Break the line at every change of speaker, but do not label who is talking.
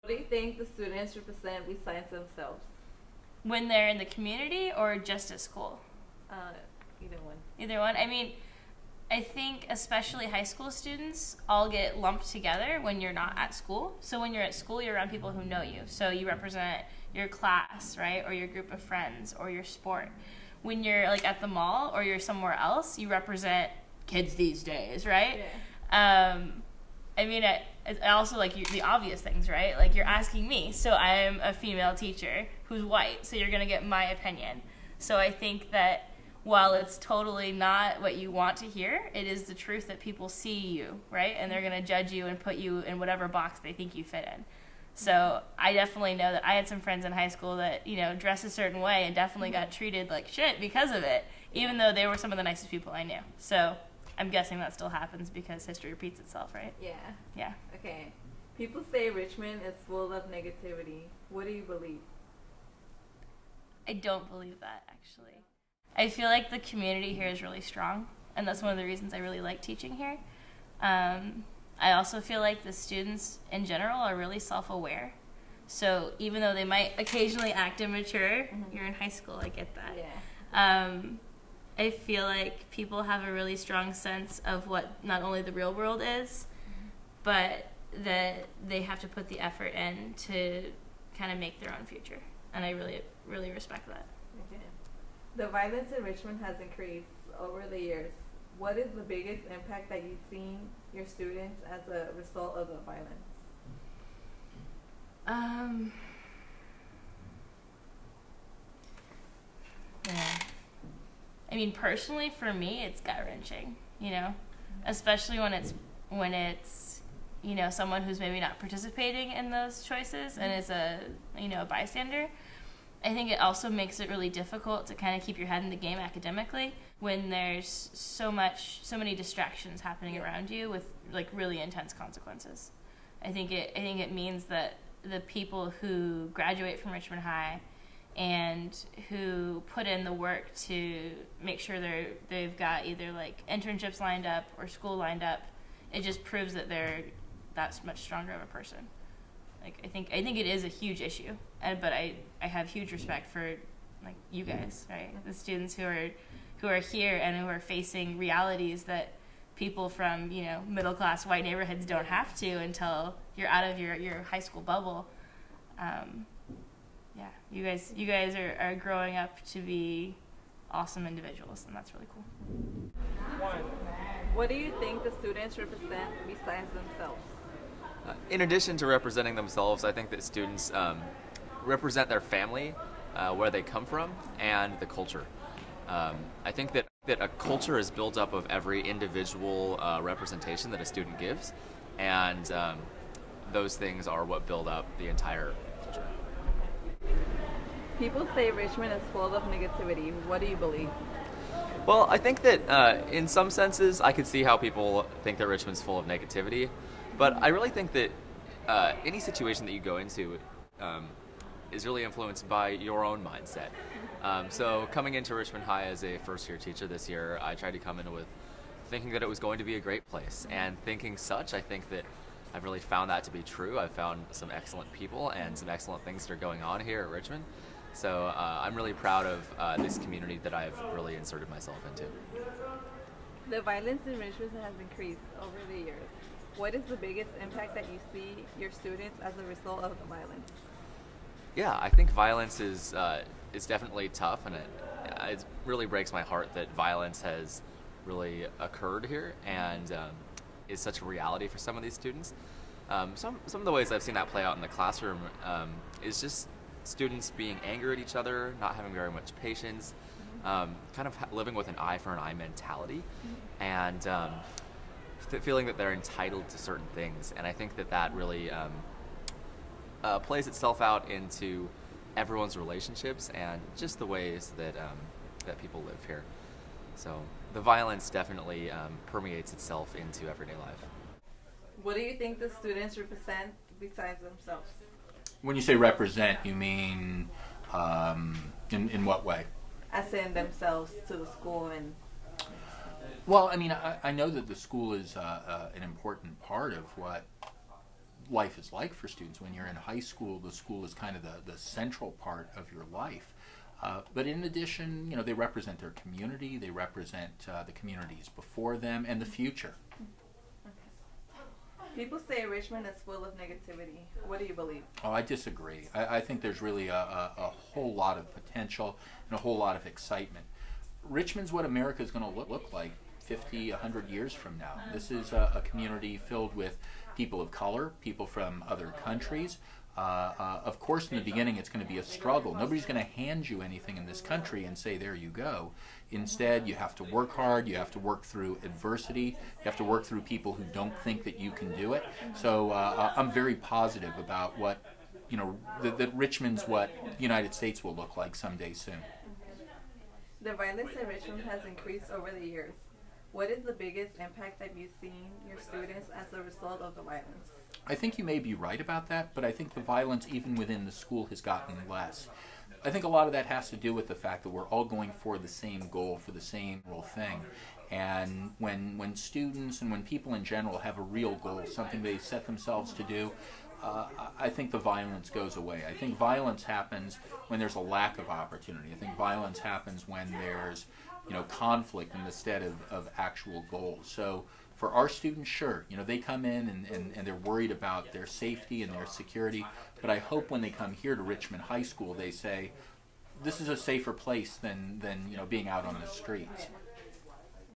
What do you think the students represent besides themselves?
When they're in the community or just at school?
Uh, Either one.
Either one. I mean, I think especially high school students all get lumped together when you're not at school. So when you're at school, you're around people who know you. So you represent your class, right? Or your group of friends or your sport. When you're like at the mall or you're somewhere else, you represent kids these days, right?
Yeah.
I mean, I also like the obvious things, right? Like you're asking me, so I'm a female teacher who's white, so you're gonna get my opinion. So I think that while it's totally not what you want to hear, it is the truth that people see you, right? And they're gonna judge you and put you in whatever box they think you fit in. So I definitely know that I had some friends in high school that, you know, dressed a certain way and definitely got treated like shit because of it, even though they were some of the nicest people I knew. So I'm guessing that still happens because history repeats itself, right?
Yeah.
Yeah.
Okay. People say Richmond is full of negativity. What do you believe?
I don't believe that, actually. I feel like the community here is really strong, and that's one of the reasons I really like teaching here. I also feel like the students in general are really self-aware. So even though they might occasionally act immature, you're in high school, I get that.
Yeah.
I feel like people have a really strong sense of what not only the real world is, but that they have to put the effort in to kind of make their own future. And I really, really respect that.
Okay. The violence in Richmond has increased over the years. What is the biggest impact that you've seen your students as a result of the violence?
Yeah. I mean, personally, for me, it's gut-wrenching, you know, especially when it's, you know, someone who's maybe not participating in those choices and is a, you know, a bystander. I think it also makes it really difficult to kind of keep your head in the game academically when there's so many distractions happening around you with like really intense consequences. I think it means that the people who graduate from Richmond High and who put in the work to make sure they've got either like internships lined up or school lined up, it just proves that they're that much stronger of a person. Like I think it is a huge issue, but I have huge respect for like you guys, right? The students who are here and who are facing realities that people from, you know, middle class white neighborhoods don't have to until you're out of your high school bubble. Yeah, you guys are growing up to be awesome individuals, and that's really cool.
What do you think the students represent besides themselves?
In addition to representing themselves, I think that students represent their family, where they come from, and the culture. I think that a culture is built up of every individual representation that a student gives, and those things are what build up the entire culture.
People say Richmond is full of negativity. What do you believe?
Well, I think that in some senses, I could see how people think that Richmond's full of negativity, but I really think that any situation that you go into is really influenced by your own mindset. So coming into Richmond High as a first-year teacher this year, I tried to come in with thinking that it was going to be a great place, and thinking such, I think that I've really found that to be true. I've found some excellent people and some excellent things that are going on here at Richmond. So I'm really proud of this community that I've really inserted myself into.
The violence in Richmond has increased over the years. What is the biggest impact that you see your students as a result of the violence?
Yeah, I think violence is definitely tough, and it really breaks my heart that violence has really occurred here and is such a reality for some of these students. Some of the ways I've seen that play out in the classroom is just students being angry at each other, not having very much patience, kind of living with an eye for an eye mentality, and feeling that they're entitled to certain things. And I think that really plays itself out into everyone's relationships and just the ways that that people live here. So the violence definitely permeates itself into everyday life.
What do you think the students represent besides themselves?
When you say represent, you mean in what way?
As in themselves to the school and...
Well, I mean, I know that the school is an important part of what life is like for students. When you're in high school, the school is kind of the central part of your life. But in addition, they represent their community, they represent the communities before them, and the future.
People say Richmond is full of negativity. What do you believe?
Oh, I disagree. I think there's really a whole lot of potential and a whole lot of excitement. Richmond's what America is going to look like 50, 100 years from now. This is a community filled with people of color, people from other countries. Of course, in the beginning, it's going to be a struggle. Nobody's going to hand you anything in this country and say, there you go. Instead, you have to work hard. You have to work through adversity. You have to work through people who don't think that you can do it. So I'm very positive about what, that Richmond's what the United States will look like someday soon.
The violence in Richmond has increased over the years. What is the biggest impact that you've seen your students as a result of the violence?
I think you may be right about that, but I think the violence even within the school has gotten less. I think a lot of that has to do with the fact that we're all going for the same goal, for the same real thing. And when students and when people in general have a real goal, something they set themselves to do, I think the violence goes away. I think violence happens when there's a lack of opportunity. I think violence happens when there's conflict instead of actual goals. So for our students, sure, they come in and they're worried about their safety and their security, but I hope when they come here to Richmond High School, they say, this is a safer place than being out on the streets.